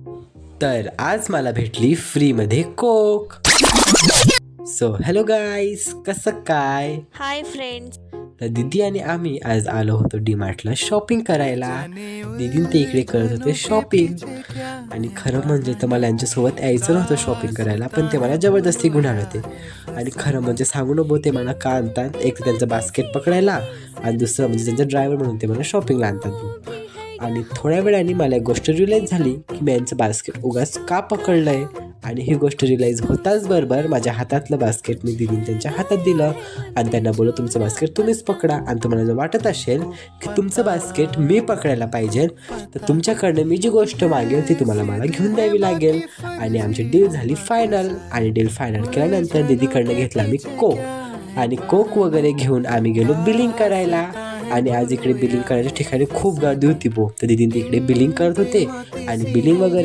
तर आज मला भेटली फ्रीमध्ये कोक. सो हॅलो गाईस, कसं काय? Hi friends. तर दीदी आणि आम्ही आज आलो होतो डीमार्टला शॉपिंग करायला. दीदीन ते इकडे करत होते शॉपिंग, आणि खरं म्हणजे तर मला यांच्यासोबत यायचं नव्हतं शॉपिंग करायला, पण ते मला जबरदस्ती घेऊन आले होते. आणि खरं म्हणजे सांगू नको ते मला का आणतात, एक तर त्यांचं बास्केट पकडायला आणि दुसरं म्हणजे त्यांचं ड्रायव्हर म्हणून ते मला शॉपिंगला आणतात. आणि थोड्या वेळाने मला एक गोष्ट रिअलाईज झाली की मी यांचं बास्केट उगाच का पकडलंय. आणि ही गोष्ट रिअलाईज होताच बरोबर माझ्या हातातलं बास्केट मी दिदीन त्यांच्या हातात दिलं आणि त्यांना बोललो तुमचं बास्केट तुम्हीच पकडा. आणि तुम्हाला जर वाटत असेल की तुमचं बास्केट मी पकडायला पाहिजे तर तुमच्याकडनं मी जी गोष्ट मागेल ती तुम्हाला मला घेऊन द्यावी लागेल. आणि आमची डील झाली फायनल. आणि डील फायनल केल्यानंतर दीदीकडनं घेतला आम्ही कोक, आणि कोक वगैरे घेऊन आम्ही गेलो बिलिंग करायला. आणि आज इकडे बिलिंग करायच्या ठिकाणी खूप गर्दी होती तर दीदी इकडे बिलिंग करत होते आणि बिलिंग वगैरे